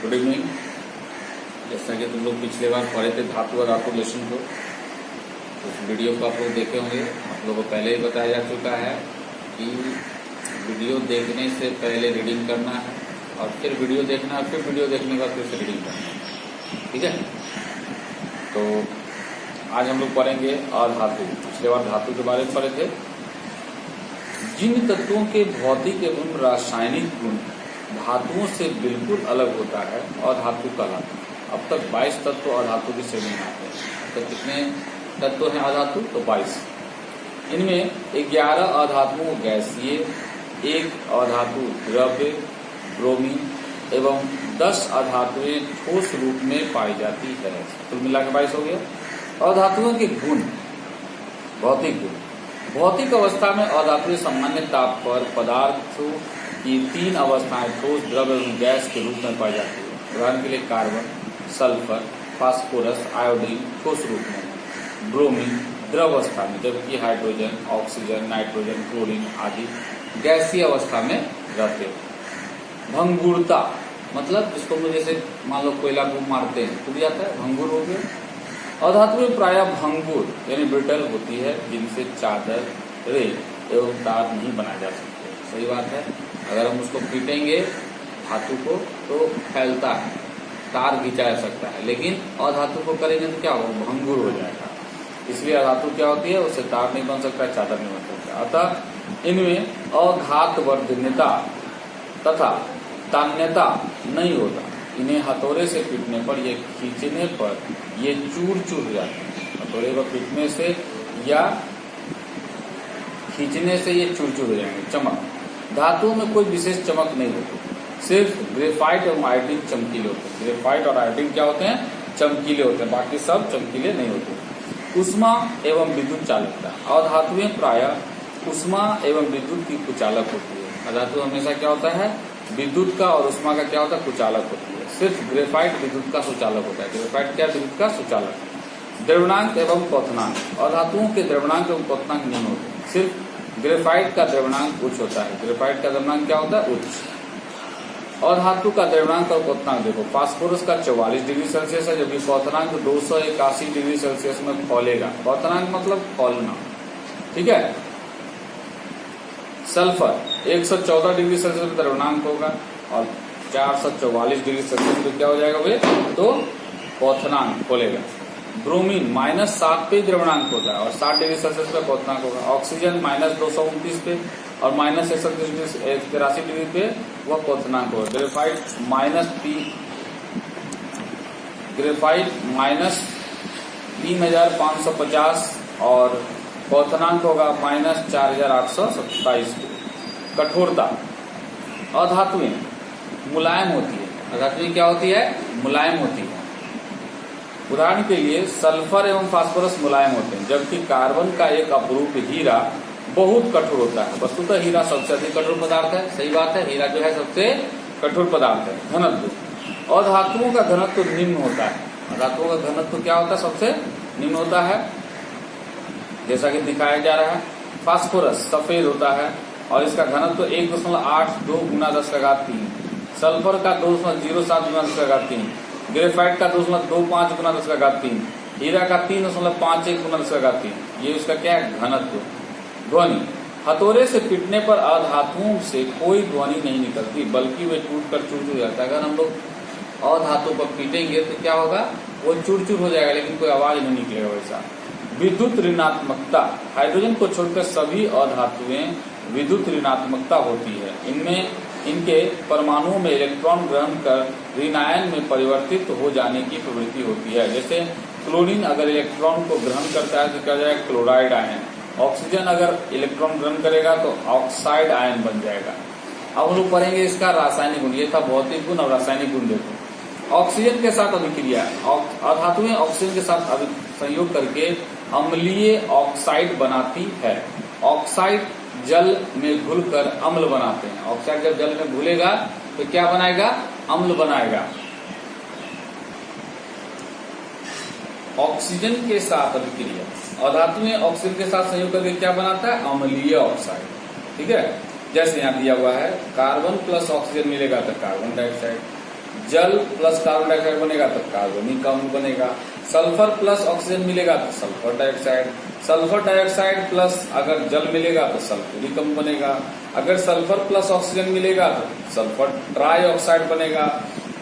Good evening. जैसा कि तुम लोग पिछले बार पढ़े थे धातु और धातु लेसन को, उस वीडियो को आप लोग देखे होंगे। आप लोगों को पहले ही बताया जा चुका है कि वीडियो देखने से पहले रीडिंग करना है और फिर वीडियो देखना है, फिर वीडियो देखने के बाद फिर से रीडिंग करना है। ठीक है, तो आज हम लोग पढ़ेंगे अधातु। पिछले बार धातु के बारे में पढ़े थे। जिन तत्वों के भौतिक एवं रासायनिक गुण धातुओं से बिल्कुल अलग होता है अधातु कहलाता है। अब तक 22 तत्व अधातु की श्रेणी में आते हैं। तो कितने तत्व हैं अधातु? तो 22। इनमें 11 अधातुओं गैसीय, 1 अधातु द्रव्य ब्रोमीन एवं 10 अधातुएं ठोस रूप में पाई जाती है। कुल मिला के 22 हो गया। अधातुओं के गुण, भौतिक गुण। भौतिक अवस्था में अधातुएं सामान्य ताप पर पदार्थों की 3 अवस्थाएं ठोस, द्रव्य एवं गैस के रूप में पाई जाती है। उदाहरण के लिए कार्बन, सल्फर, फास्फोरस, आयोडीन ठोस रूप में, ब्रोमीन द्रव अवस्था में, जबकि हाइड्रोजन, ऑक्सीजन, नाइट्रोजन, क्लोरीन आदि गैसीय अवस्था में रहते हैं। भंगुरता मतलब जिसको हम जैसे मान लो कोयला को मारते हैं टूट जाता है, भंगुर हो गया। अधातुएं प्रायः भंगुर यानी ब्रिटल होती है, जिनसे चादर, रेत एवं तार नहीं बनाए जा सकते। सही बात है। अगर हम उसको पीटेंगे धातु को तो फैलता है, तार खींचा जा सकता है, लेकिन अधातु को करेंगे तो क्या होगा? भंगुर हो जाएगा। इसलिए अधातु क्या होती है? उससे तार नहीं बन सकता, चादर नहीं बन सकता। अतः इनमें अघातवर्धन्यता तथा तान्यता नहीं होता। इन्हें हथौड़े से पीटने पर, ये खींचने पर ये चूर चूर हो जाते हैं। हथौड़े पर पीटने से या खींचने से ये चूर चूर हो जाएंगे। चमक, धातुओं में कोई विशेष चमक नहीं होती, सिर्फ ग्रेफाइट एवं आयोडीन चमकीले होते हैं। ग्रेफाइट और आयोडीन क्या होते हैं? चमकीले होते हैं, बाकी सब चमकीले नहीं होते। उष्मा एवं विद्युत चालकता। अधातुएं प्रायः उष्मा एवं विद्युत की कुचालक होती है। अधातु हमेशा क्या होता है? विद्युत का और उष्मा का क्या होता है? कुचालक होती है। सिर्फ ग्रेफाइट विद्युत का सुचालक होता है। ग्रेफाइट क्या? विद्युत का सुचालक। द्रव्यनांक एवं क्वथनांक। अधातुओं के द्रव्यनांक एवं क्वथनांक निम्न होते हैं। सिर्फ ग्रेफाइट का द्रव्यनांक उच्च होता है। ग्रेफाइट का द्रव्यनांक क्या होता है? उच्च। और धातु का द्रव्यनांक और क्वथनांक देखो, फास्फोरस का 44 डिग्री सेल्सियस है, जबकि क्वथनांक 281 डिग्री सेल्सियस में फौलेगा। क्वथनांक मतलब फौलना। ठीक है। सल्फर 114 डिग्री सेल्सियस में द्रव्यनांक होगा और 444 डिग्री सेल्सियस में क्या हो जाएगा वे? तो क्वथनांक खोलेगा। ब्रोमीन -7 पे द्रव्यनांक होता है और 60 डिग्री सेल्सियस पे क्वथनांक होगा। ऑक्सीजन -229 पे और -183 डिग्री पे वह क्वथनांक होगा। ग्रेफाइट -3550 और क्वथनांक होगा -4827। कठोरता। अधातुएं मुलायम होती है। अधातुएं क्या होती है? मुलायम होती है। उदाहरण के लिए सल्फर एवं फास्फोरस मुलायम होते हैं, जबकि कार्बन का एक अपरूप हीरा बहुत कठोर होता है। वस्तुतः हीरा सबसे अधिक कठोर पदार्थ है। सही बात है, हीरा जो है सबसे कठोर पदार्थ है। घनत्व। अधातुओं का घनत्व निम्न होता है। अधातुओं का घनत्व क्या होता है? सबसे निम्न होता है, जैसा कि दिखाया जा रहा है। फास्फोरस सफेद होता है और इसका घनत्व 1.82 गुना 10⁻3। सल्फर का 2.07 गुना 10⁻3। ग्रेफाइट का 2.25 गुना 10⁻3। हीरा का 3.51 गुना 10⁻3। ये उसका क्या है? घनत्व। ध्वनि। हथौड़े से पीटने पर अधातुओं से कोई ध्वनि नहीं निकलती, बल्कि वे टूट कर चूर चूर जाता है। अगर हम लोग अधातु पर पीटेंगे तो क्या होगा? वो चूर चूर हो जाएगा, लेकिन कोई आवाज नहीं निकलेगा वैसा। विद्युत ऋणात्मकता। हाइड्रोजन को छोड़कर सभी अधातुएं विद्युत ऋणात्मकता होती है। इनमें इनके परमाणुओं में इलेक्ट्रॉन ग्रहण कर ऋणायन में परिवर्तित हो जाने की प्रवृत्ति होती है। जैसे क्लोरीन अगर इलेक्ट्रॉन को ग्रहण करता है तो क्या हो जाएगा? Chloride ion. ऑक्सीजन अगर इलेक्ट्रॉन ग्रहण करेगा तो ऑक्साइड आयन बन जाएगा। अब हम लोग पढ़ेंगे इसका रासायनिक गुण। ये था भौतिक गुण और रासायनिक गुण। देखो, ऑक्सीजन के साथ अभिक्रिया। अधातुएं ऑक्सीजन के साथ संयोग करके अम्लीय ऑक्साइड बनाती है। ऑक्साइड जल में घुलकर अम्ल बनाते हैं। ऑक्साइड जब जल में घुलेगा तो क्या बनाएगा? अम्ल बनाएगा। ऑक्सीजन के साथ अभिक्रिया। अधातुएं ऑक्सीजन के साथ संयोग करके क्या बनाता है? अम्लीय ऑक्साइड। ठीक है। जैसे यहाँ दिया हुआ है कार्बन प्लस ऑक्सीजन मिलेगा तो कार्बन डाइऑक्साइड, जल प्लस कार्बन डाइऑक्साइड बनेगा तो कार्बनिक अम्ल बनेगा। सल्फर प्लस ऑक्सीजन मिलेगा तो sulphur dioxide. Sulphur dioxide plus अगर जल मिलेगा तो सल्फ्यूरिक अम्ल बनेगा। अगर सल्फर प्लस ऑक्सीजन मिलेगा तो सल्फर ट्राइऑक्साइड बनेगा।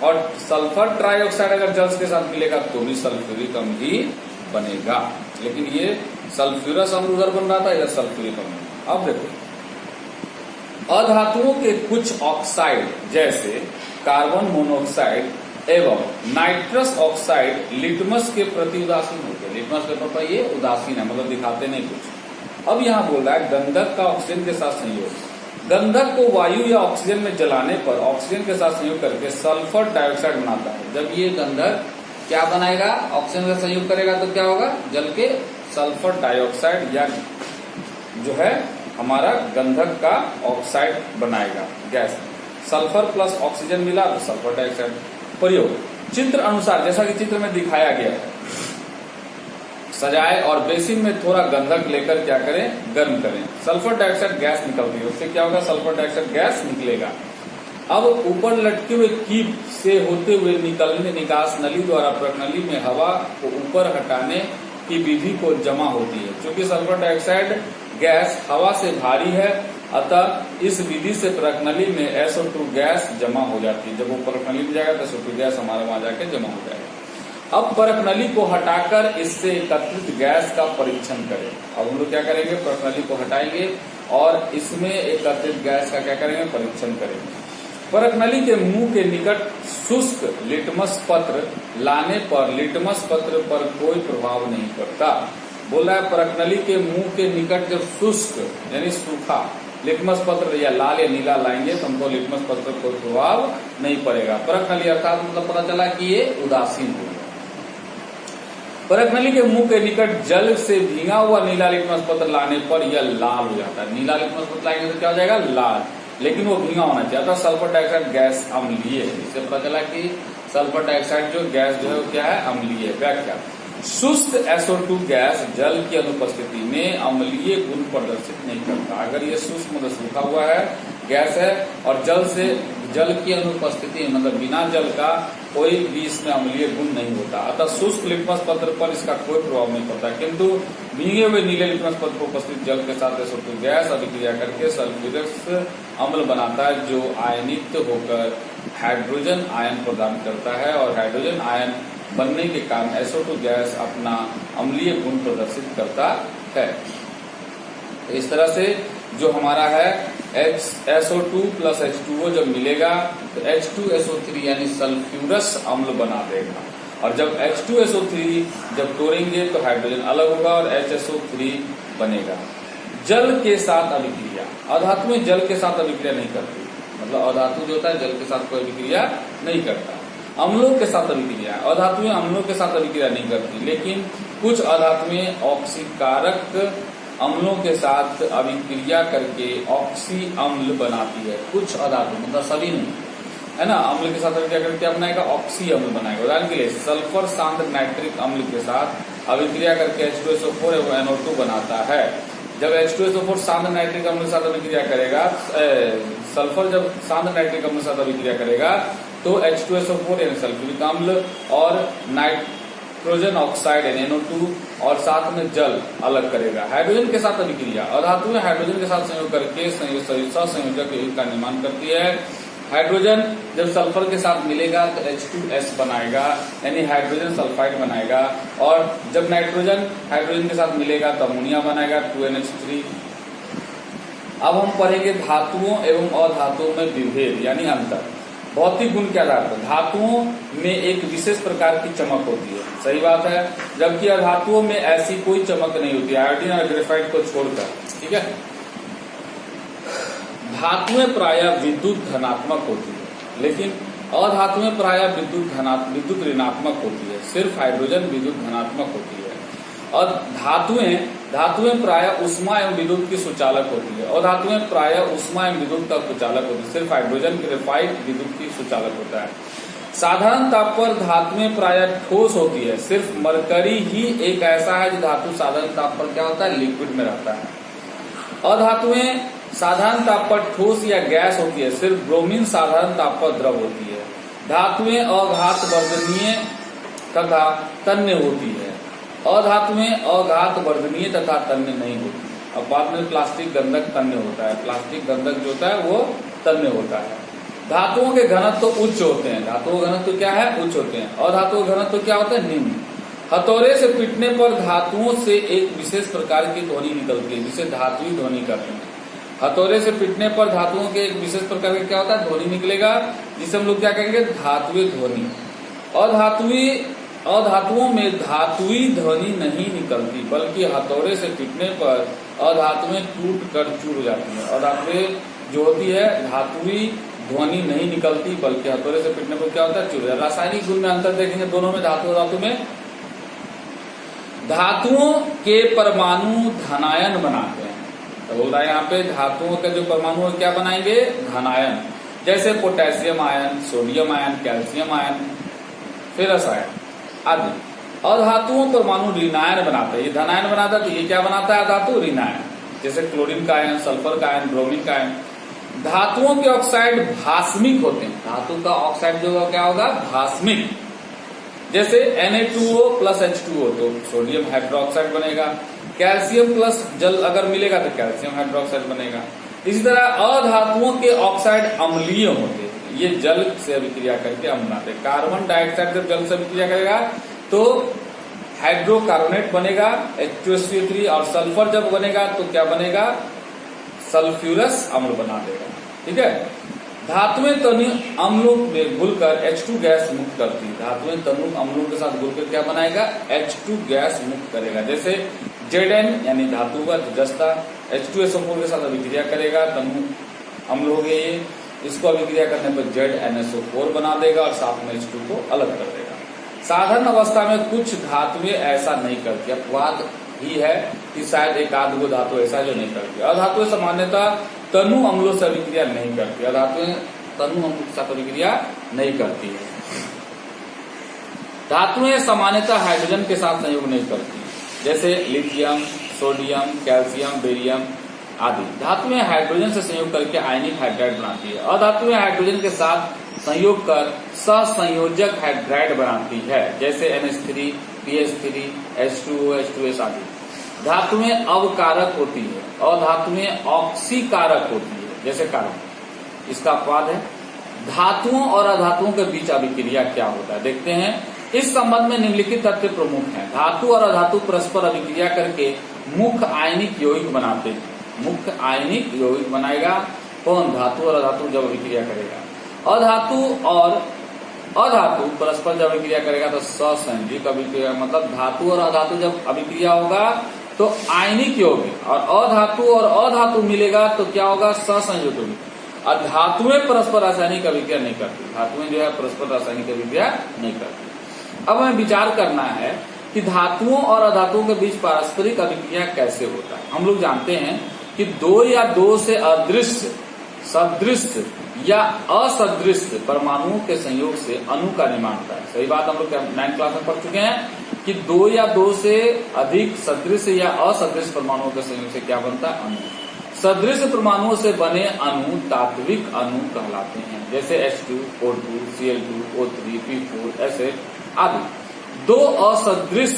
और सल्फर ट्राइऑक्साइड अगर जल के साथ मिलेगा तो भी सल्फ्यूरिक अम्ल ही बनेगा। लेकिन ये सल्फ्यूरस अम्ल उधर बन रहा था, इधर सल्फ्यूरिक अम्ल। अब देखो अधातुओं के कुछ ऑक्साइड जैसे कार्बन मोनोऑक्साइड एवं नाइट्रस ऑक्साइड लिटमस के प्रति उदासीन होते हैं। लिटमस पेपर पर ये उदासीन है, मतलब दिखाते नहीं कुछ। अब यहाँ बोल रहा है गंधक का ऑक्सीजन के साथ संयोग। गंधक को वायु या ऑक्सीजन में जलाने पर ऑक्सीजन के साथ संयोग करके सल्फर डाइऑक्साइड बनाता है। जब ये गंधक क्या बनाएगा, ऑक्सीजन का संयोग करेगा तो क्या होगा, जल के सल्फर डाइऑक्साइड या जो है हमारा गंधक का ऑक्साइड बनाएगा गैस। सल्फर प्लस ऑक्सीजन मिला तो सल्फर डाइऑक्साइड। प्रयोग चित्र अनुसार जैसा कि चित्र में दिखाया गया है सजाए और बेसिन में थोड़ा गंधक लेकर क्या करें, गर्म करें। सल्फर डाइऑक्साइड गैस निकलती है, उससे क्या होगा, सल्फर डाइऑक्साइड गैस निकलेगा। अब ऊपर लटके हुए कीप से होते हुए निकलने निकास नली द्वारा प्रकनली में हवा को ऊपर हटाने की विधि को जमा होती है। क्योंकि सल्फर डाइऑक्साइड गैस हवा से भारी है, अतः इस विधि से प्रकनली में SO2 गैस जमा हो जाती है। जब वो प्रकनली में जाएगा तो SO2 गैस हमारे वहां जाके जमा हो जाएगा। अब प्रकनली को हटाकर इससे एकत्रित गैस का परीक्षण करें। अब हम लोग क्या करेंगे, प्रकनली को हटाएंगे और इसमें एकत्रित गैस का क्या करेंगे, परीक्षण करेंगे। प्रकनली के मुंह के निकट शुष्क लिटमस पत्र लाने पर लिटमस पत्र पर कोई प्रभाव नहीं पड़ता। बोला है प्रकनली के मुंह के निकट जब शुष्क यानी सूखा लिटमस पत्र या लाल या नीला लाएंगे तो हमको लिटमस पत्र पर कोई प्रभाव नहीं पड़ेगा। प्रकनली अर्थात मतलब पता चला कि ये उदासीन हो गया। प्रकनली के मुंह के निकट जल से भींगा हुआ नीला लिटमस पत्र लाने पर यह लाल हो जाता है। नीला लिटमस पत्र लाएंगे तो क्या हो जाएगा, लाल, लेकिन वो भींगा होना चाहिए। अतः सल्फर डाइऑक्साइड गैस अम्लीय है। इससे पता चला कि सल्फर डाइऑक्साइड जो गैस जो है वो क्या है, अम्लीय है। व्याख्या शुष्क SO2 गैस जल की अनुपस्थिति में अम्लीय गुण प्रदर्शित नहीं करता। अगर ये शुष्क मतलब सूखा हुआ है गैस है और जल की अनुपस्थिति मतलब बिना जल का कोई भी इसमें अम्लीय गुण नहीं होता। अतः शुष्क लिटमस पत्र पर इसका कोई प्रभाव नहीं पड़ता। किंतु भीगे हुए नीले लिटमस पत्र पर उपस्थित जल के साथ SO2 गैस अभिक्रिया करके सल्फ्यूरिक अम्ल बनाता है, जो आयनित होकर हाइड्रोजन आयन प्रदान करता है और हाइड्रोजन आयन बनने के कारण SO2 गैस अपना अम्लीय गुण प्रदर्शित करता है। इस तरह से जो हमारा है SO2 प्लस H2O जब मिलेगा तो H2SO3 यानी सल्फ्यूरस अम्ल बना देगा। और जब H2SO3 जब तोड़ेंगे तो हाइड्रोजन अलग होगा और HSO3 बनेगा। जल के साथ अभिक्रिया, अधातुएं जल के साथ अभिक्रिया नहीं करती, मतलब अधातु जो होता है जल के साथ कोई अभिक्रिया नहीं करता। अम्लों के साथ अभिक्रिया, अधातुएं अम्लों के साथ अभिक्रिया नहीं करती, लेकिन कुछ अधातुएं ऑक्सीकारक अम्लों के साथ अभिक्रिया करके ऑक्सी अम्ल बनाती है। कुछ अधातु मतलब सभी नहीं है ना, अम्ल के साथ अभिक्रिया करके क्या बनाएगा, ऑक्सी अम्ल बनाएगा। उदाहरण के लिए सल्फर सांद्र नाइट्रिक अम्ल के साथ अभिक्रिया करके H2SO4 एवं NO2 बनाता है। जब H2SO4 सांद्र नाइट्रिक अम्ल के साथ अभिक्रिया करेगा, सल्फर जब सांद्र नाइट्रिक अम्ल के साथ अभिक्रिया करेगा तो H2SO4 यानी सल्फ्यूरिक अम्ल और नाइट्रोजन ऑक्साइड यानी NO2 और साथ में जल अलग करेगा। हाइड्रोजन के साथ अभिक्रिया, अधातुएं हाइड्रोजन के साथ संयोग करके सहसंयोजक का निर्माण करती है। हाइड्रोजन जब सल्फर के साथ मिलेगा तो H2S बनाएगा यानी हाइड्रोजन सल्फाइड बनाएगा, और जब नाइट्रोजन हाइड्रोजन के साथ मिलेगा तो अमोनिया बनाएगा 2NH3। अब हम पढ़ेंगे धातुओं एवं अधातुओं में विभेद यानी अंतर। भौतिक गुण के आधार पर धातुओं में एक विशेष प्रकार की चमक होती है, सही बात है, जबकि अधातुओं में ऐसी कोई चमक नहीं होती, आयोडीन और ग्रेफाइट को छोड़कर। ठीक है, धातुएं प्रायः विद्युत धनात्मक होती है, लेकिन अधातुएं प्रायः विद्युत ऋणात्मक होती है। सिर्फ हाइड्रोजन विद्युत धनात्मक होती है। और धातुएं प्रायः ऊष्मा एवं विद्युत की सुचालक होती है, और धातुएं प्रायः ऊष्मा एवं विद्युत का सुचालक होती है। सिर्फ हाइड्रोजन ग्रेफाइट विद्युत की सुचालक होता है। साधारण ताप पर धातुएं प्रायः ठोस होती है। सिर्फ मरकरी ही एक ऐसा है जो धातु साधारण ताप पर क्या होता है, लिक्विड में रहता है। अधातुएं साधारण ताप पर ठोस या गैस होती है। सिर्फ ब्रोमीन साधारण ताप पर द्रव होती है। धातुएं अघात वर्धनीय तथा तन्य होती है, अधातुएं अघात वर्धनीय तथा तन्य नहीं होती। अब बाद में प्लास्टिक गंधक तन्य होता है, प्लास्टिक गंधक जो होता है वो तन्य होता है। धातुओं के घनत्व तो उच्च होते हैं, धातुओं के घनत्व तो क्या है, उच्च होते हैं। अधातुओं के घनत्व तो क्या होता है, निम्न। हथौड़े से पीटने पर धातुओं से एक विशेष प्रकार की ध्वनि निकलती है, जिसे धातुई ध्वनि कहते हैं। हथौड़े से पीटने पर धातुओं के एक विशेष प्रकार का क्या होता है, ध्वनि निकलेगा, जिसे हम लोग क्या कहेंगे, धातुई ध्वनि। अधातुओं में धातुई ध्वनि नहीं निकलती, बल्कि हथौड़े से पीटने पर अधातुएं टूट कर चूर हो जाती है। अधातुएं जो होती है धातुई ध्वनि नहीं निकलती, बल्कि हथौड़े से पीटने पर क्या होता है, चूर हो जाता है। रासायनिक गुण में अंतर देखेंगे दोनों में, धातु और धातु में। धातुओं के परमाणु धनायन बनाते हैं, तो बोल रहा है यहाँ पे धातुओं के जो परमाणु है क्या बनाएंगे, धनायन। जैसे potassium ion, sodium ion, calcium ion, ferrous ion आदि। अधातुओं परमाणु ऋणायन बनाते हैं, ये धनायन बनाता है, तो ये क्या बनाता है, धातु ऋणायन। जैसे क्लोरीन का आयन, सल्फर का आयन, ब्रोमीन का आयन। धातुओं के ऑक्साइड भास्मिक होते हैं, धातु का ऑक्साइड जो क्या होगा, भास्मिक। जैसे Na2O प्लस H2O तो सोडियम हाइड्रोक्साइड बनेगा। कैल्शियम प्लस जल अगर मिलेगा तो कैल्शियम हाइड्रोक्साइड बनेगा। इसी तरह अधातुओं के ऑक्साइड अम्लीय होते हैं, ये जल से अभिक्रिया करके अम्ल बनाते हैं। कार्बन डाइऑक्साइड जब जल से अभिक्रिया करेगा तो हाइड्रोकार्बोनेट बनेगा H2SO3, और सल्फर जब बनेगा तो क्या बनेगा, सल्फ्यूरस अम्ल बना देगा। ठीक है। धातुएं तनु अम्लों में घुलकर H2 गैस मुक्त करती है, धातुएं तनु अम्लों के साथ घुलकर क्या बनाएगा, H2 गैस मुक्त करेगा। जैसे Zn यानी धातु का जस्ता H2SO4 के साथ अभिक्रिया करेगा, तनु अम्ल हो गए ये, इसको अभिक्रिया करने पर ZnSO4 बना देगा और साथ में H2 को अलग कर देगा। साधारण अवस्था में कुछ धातुएं ऐसा नहीं करती, अपवाद ही है कि शायद एक आध गो धातु ऐसा जो नहीं करती। अधातुएं सामान्यतः तनु अम्लों से अभिक्रिया नहीं करती, अधातुएं तनु अम्लों के साथ अभिक्रिया नहीं करती है। धातुएं सामान्यतः हाइड्रोजन के साथ संयोग नहीं करती, जैसे लिथियम, सोडियम, कैल्शियम, बेरियम आदि। धातुएं हाइड्रोजन से संयोग करके आयनिक हाइड्राइड बनाती है। अधातुएं हाइड्रोजन के साथ संयोग कर सहसंयोजक हाइड्राइड बनाती है, जैसे NH3, PH3, H2O, H2S आदि। धातुएं अवकारक होती है, अधातुएं ऑक्सीकारक होती है, जैसे कार्बन। इसका अपवाद है। धातुओं और अधातुओं के बीच अभिक्रिया क्या होता है, देखते हैं। इस संबंध में निम्नलिखित तथ्य प्रमुख हैं। धातु और अधातु परस्पर अभिक्रिया करके मुख्य आयनिक यौगिक बनाते हैं। मुख्य आयनिक यौगिक बनाएगा कौन, धातु और अधातु जब अभिक्रिया करेगा। अधातु परस्पर जब अभिक्रिया करेगा तो सहसंयोजक अभिक्रिया, मतलब धातु और अधातु जब अभिक्रिया होगा तो आयनिक यौगिक, और अधातु और अधातु मिलेगा तो क्या होगा, सहसंयोजक यौगिक। और धातुएं परस्पर रासायनिक अभिक्रिया नहीं करती, धातुएं जो है परस्पर रासायनिक अभिक्रिया नहीं करती। अब हमें विचार करना है कि धातुओं और अधातुओं के बीच पारस्परिक अभिक्रिया कैसे होता है। हम लोग जानते हैं कि दो या दो से अदृश्य, सदृश्य या असदृश परमाणुओं के संयोग से अणु का निर्माण होता है। सही बात हम लोग 9th क्लास में पढ़ चुके हैं कि दो या दो से अधिक सदृश या असदृश परमाणुओं के संयोग से क्या बनता है, अणु। सदृश परमाणुओं से बने अणु तात्विक अणु कहलाते हैं, जैसे H2, O2, Cl2, O3, P4, SF आदि। दो असदृश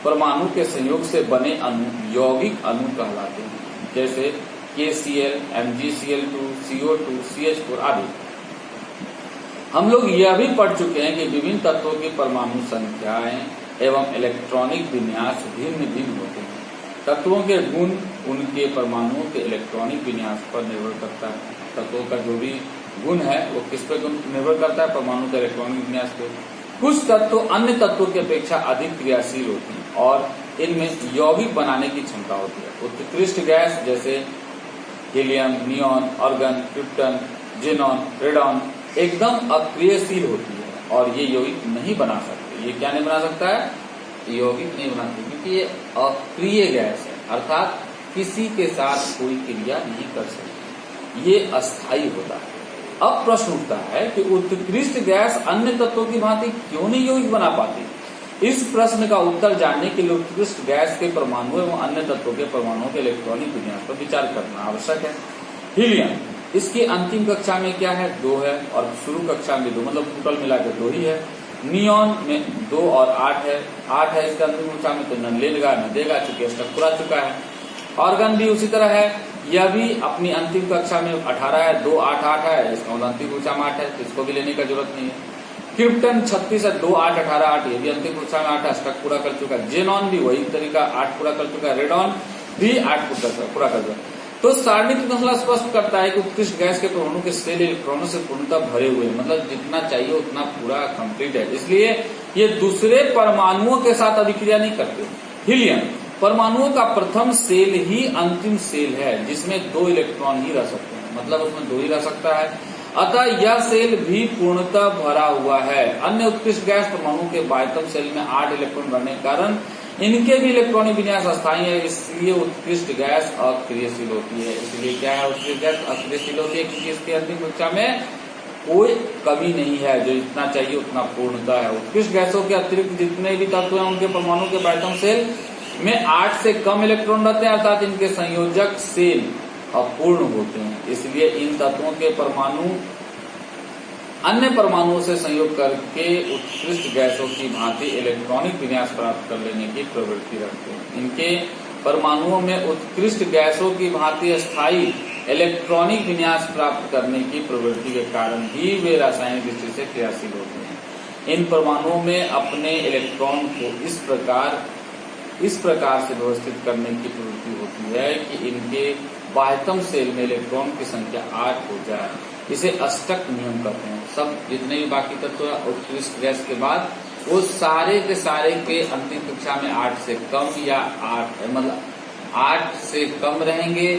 परमाणु के संयोग से बने अणु यौगिक अणु कहलाते हैं, जैसे KCl, MgCl2, CO2, CH4 आदि। हम लोग यह भी पढ़ चुके हैं कि विभिन्न तत्वों की परमाणु संख्याएं एवं इलेक्ट्रॉनिक विन्यास भिन्न भिन्न होते हैं। तत्वों के गुण उनके परमाणुओं के इलेक्ट्रॉनिक विन्यास पर निर्भर करता है। तत्वों का जो भी गुण है वो किस पर निर्भर करता है, परमाणु के इलेक्ट्रॉनिक विन्यास पे। कुछ तत्व अन्य तत्वों की अपेक्षा अधिक क्रियाशील होती हैं और इनमें यौगिक बनाने की क्षमता होती है। उत्कृष्ट गैस जैसे helium, neon, argon, krypton, xenon, radon एकदम अक्रियशील होती है और ये यौगिक नहीं बना सकते। ये क्या नहीं बना सकता है, यौगिक नहीं बना सकते, क्योंकि ये अक्रिय गैस है, अर्थात किसी के साथ कोई क्रिया नहीं कर सकती, ये अस्थायी होता है। अब प्रश्न उठता है कि उत्कृष्ट गैस अन्य तत्वों की भांति क्यों नहीं यौगिक बना पाती। इस प्रश्न का उत्तर जानने के लिए उत्कृष्ट गैस के परमाणु एवं अन्य तत्वों के परमाणुओं के इलेक्ट्रॉनिक विन्यास पर विचार करना आवश्यक है। हीलियम इसकी अंतिम कक्षा में क्या है 2 है और शुरू कक्षा में 2, मतलब टोटल मिला के 2 ही है। नियॉन में 2 और 8 है, 8 है इसका अंतिम कक्षा में, तो न लेगा न देगा चूंकि स्टक पूरा चुका है। ऑर्गन भी उसी तरह है, यह भी अपनी अंतिम कक्षा में 18 है, 2 8 8 है, इसका मतलब अंतिम कक्षा में 8 है, तो इसको भी लेने का जरूरत नहीं है। क्रिप्टन 36 है, 2 8 18 8, ये भी अंतिम कक्षा में 8 है, स्टक पूरा कर चुका है। जेनॉन भी वही तरीका 8 पूरा कर चुका है। रेडॉन भी 8 पूरा कर चुका है। तो सारणिक मसला स्पष्ट करता है कि उत्कृष्ट गैस के परमाणु के सेल इलेक्ट्रॉनों से पूर्णतः भरे हुए हैं, मतलब जितना चाहिए उतना पूरा कंप्लीट है, इसलिए ये दूसरे परमाणुओं के साथ अभिक्रिया नहीं करते। हीलियम परमाणुओं का प्रथम सेल ही अंतिम सेल है जिसमें 2 इलेक्ट्रॉन ही रह सकते हैं, मतलब उसमें 2 ही रह सकता है, अतः यह सेल भी पूर्णतः भरा हुआ है। अन्य उत्कृष्ट गैस परमाणु के बाह्यतम सेल में 8 इलेक्ट्रॉन रहने के कारण इनके भी इलेक्ट्रॉनिक विन्यास अस्थायी है, इसलिए उत्कृष्ट गैस अक्रियशील होती है। इसलिए क्या है, उत्कृष्ट गैस अक्रियशील होती है क्योंकि इसके अंतिम कक्षा में कोई कमी नहीं है, जो जितना चाहिए उतना पूर्णता है। उत्कृष्ट गैसों के अतिरिक्त जितने भी तत्व हैं उनके परमाणु के बाह्यतम सेल में 8 से कम इलेक्ट्रॉन रहते हैं, अर्थात इनके संयोजक सेल अपूर्ण होते हैं, इसलिए इन तत्वों के परमाणु अन्य परमाणुओं से संयोग करके उत्कृष्ट गैसों की भांति इलेक्ट्रॉनिक विन्यास प्राप्त कर लेने की प्रवृत्ति रखते हैं। इनके परमाणुओं में उत्कृष्ट गैसों की भांति स्थायी इलेक्ट्रॉनिक विन्यास प्राप्त करने की प्रवृत्ति के कारण ही वे रासायनिक दृष्टि से क्रियाशील होते हैं। इन परमाणुओं में अपने इलेक्ट्रॉन को इस प्रकार से व्यवस्थित करने की प्रवृत्ति होती है कि इनके बाह्यतम सेल में इलेक्ट्रॉन की संख्या 8 हो जाए, इसे अष्टक नियम कहते हैं। सब जितने भी बाकी तत्व उत्कृष्ट गैस के बाद वो सारे के सारे के अंतिम कक्षा में 8 से कम या 8 मतलब 8 से कम रहेंगे,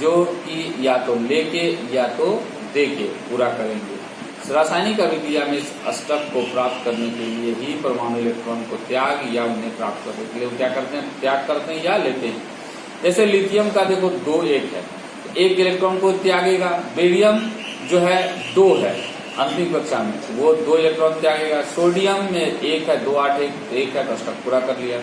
जो कि या तो लेके या तो देके पूरा करेंगे। रासायनिक अभिक्रिया में इस अष्टक को प्राप्त करने के लिए ही परमाणु इलेक्ट्रॉन को त्याग या उन्हें प्राप्त करने के लिए क्या करते हैं, त्याग करते हैं या लेते हैं। जैसे लिथियम का देखो 2 1 है, 1 इलेक्ट्रॉन को त्यागेगा। बेरियम जो है 2 है अंतिम कक्षा में, वो 2 इलेक्ट्रॉन त्यागेगा। सोडियम में 1 है, 2 8 1 है, तो अष्टक पूरा कर लिया।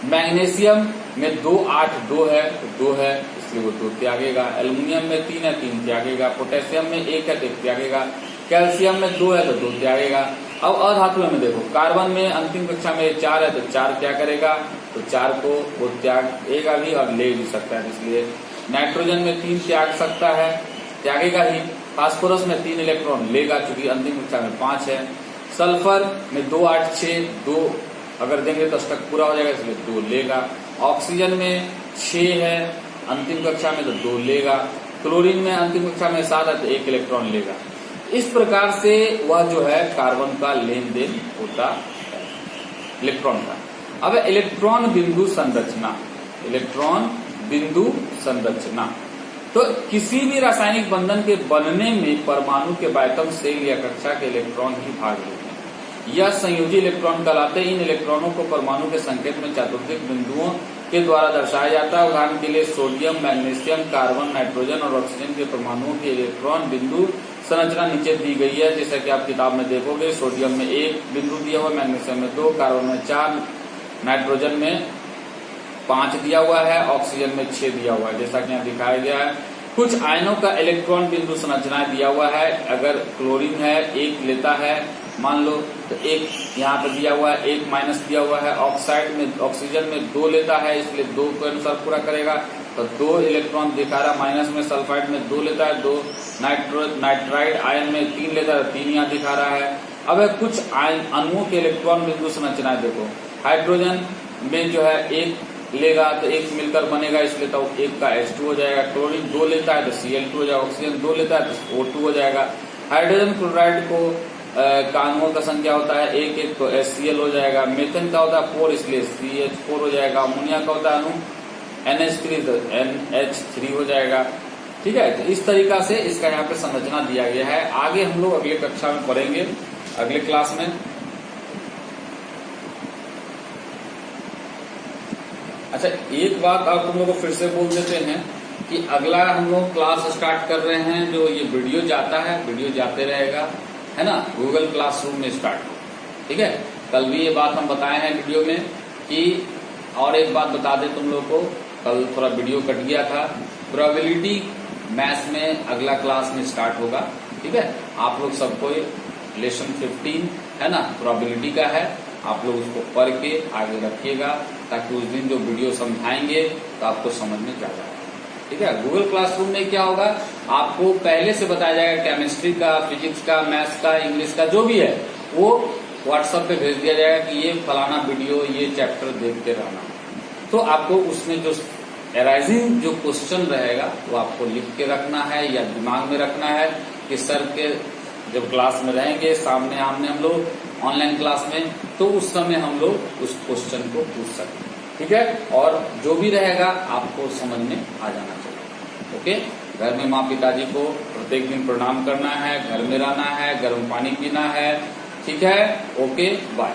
मैग्नीशियम में 2 8 2 है, तो 2 है इसलिए वो 2 त्यागेगा। एल्युमिनियम में 3 है, 3 त्यागेगा। पोटेशियम में 1 है, तो 1 त्यागेगा। कैल्शियम में 2 है, तो 2 त्यागेगा। अब अधातुओं में देखो, कार्बन में अंतिम कक्षा में 4 है, तो 4 क्या करेगा, तो 4 को वो त्यागेगा भी और ले भी सकता है, इसलिए नाइट्रोजन में 3 त्याग सकता है, त्यागेगा ही। फास्फोरस में 3 इलेक्ट्रॉन लेगा चूंकि अंतिम कक्षा में 5 है। सल्फर में 2 8 6 2 अगर देंगे तो अष्टक पूरा हो जाएगा, इसलिए 2 लेगा। ऑक्सीजन में 6 है अंतिम कक्षा में, तो 2 लेगा। क्लोरीन में अंतिम कक्षा में 7 है, तो 1 इलेक्ट्रॉन लेगा। इस प्रकार से वह जो है कार्बन का लेन देन होता है इलेक्ट्रॉन का। अब इलेक्ट्रॉन बिंदु संरचना, इलेक्ट्रॉन बिंदु संरचना, तो किसी भी रासायनिक बंधन के बनने में परमाणु के बाह्यतम सेल या कक्षा के इलेक्ट्रॉन ही भाग लेते हैं। यह संयोजी इलेक्ट्रॉन कहलाते हैं। इन इलेक्ट्रॉनों को परमाणु के संकेत में चतुर्दिक बिंदुओं के द्वारा दर्शाया जाता है। उदाहरण के लिए सोडियम, मैग्नीशियम, कार्बन, नाइट्रोजन और ऑक्सीजन के परमाणुओं की इलेक्ट्रॉन बिंदु संरचना नीचे दी गई है, जैसा कि आप किताब में देखोगे। सोडियम में 1 बिंदु दिया हुआ, मैग्नीशियम में 2, कार्बन में 4, नाइट्रोजन में 5 दिया हुआ है, ऑक्सीजन में 6 दिया हुआ है, जैसा कि यहाँ दिखाया गया है। कुछ आयनों का इलेक्ट्रॉन बिंदु संरचना दिया हुआ है। अगर क्लोरीन है 1 लेता है मान लो, तो 1 यहाँ पे दिया हुआ है, 1 माइनस दिया हुआ है। ऑक्साइड में ऑक्सीजन में 2 लेता है, इसलिए 2 के अनुसार पूरा करेगा, तो 2 इलेक्ट्रॉन दिखा रहा माइनस में। सल्फाइड में 2 लेता है, 2 नाइट्राइड आयन में 3 लेता है, 3 यहाँ दिखा रहा है। अब कुछ अणुओं के इलेक्ट्रॉन बिंदु संरचना देखो। हाइड्रोजन में जो है 1 लेगा तो 1 मिलकर बनेगा, इसलिए तो 1 का H2 हो जाएगा। क्लोरीन 2 लेता है तो Cl2 हो जाएगा। ऑक्सीजन 2 लेता है तो O2 हो जाएगा। हाइड्रोजन क्लोराइड को का अणुओं का संख्या होता है 1 1 तो HCl हो जाएगा। मेथेन का होता है 4 इसलिए CH4 हो जाएगा। अमोनिया का होता है अणु NH3 तो NH3 हो जाएगा। ठीक है, तो इस तरीका से इसका यहाँ पे संरचना दिया गया है। आगे हम लोग अगले कक्षा में पढ़ेंगे, अगले क्लास में। अच्छा, एक बात आप तुम लोग को फिर से बोल देते हैं कि अगला हम लोग क्लास स्टार्ट कर रहे हैं, जो ये वीडियो जाता है, वीडियो जाते रहेगा, है ना, गूगल क्लासरूम में स्टार्ट हो। ठीक है, कल भी ये बात हम बताए हैं वीडियो में कि, और एक बात बता दें तुम लोग को, कल थोड़ा वीडियो कट गया था। प्रोबेबिलिटी मैथ्स में अगला क्लास में स्टार्ट होगा। ठीक है, आप लोग सबको लेसन 15 है ना, प्रोबेबिलिटी का है, आप लोग उसको पढ़ के आगे रखिएगा ताकि उस दिन जो वीडियो समझाएंगे तो आपको समझ में ज्यादा आए। ठीक है, गूगल क्लासरूम में क्या होगा, आपको पहले से बताया जाएगा, केमिस्ट्री का, फिजिक्स का, मैथ्स का, इंग्लिश का जो भी है वो व्हाट्सएप पे भेज दिया जाएगा कि ये फलाना वीडियो, ये चैप्टर देखते रहना। तो आपको उसमें जो एराइजिंग जो क्वेश्चन रहेगा वो आपको लिख के रखना है या दिमाग में रखना है कि सर के जब क्लास में रहेंगे सामने आमने हम लोग ऑनलाइन क्लास में, तो उस समय हम लोग उस क्वेश्चन को पूछ सकते हैं। ठीक है, और जो भी रहेगा आपको समझ में आ जाना चाहिए। ओके, घर में माँ पिताजी को प्रत्येक दिन प्रणाम करना है, घर में रहना है, गर्म पानी पीना है। ठीक है, ओके, बाय।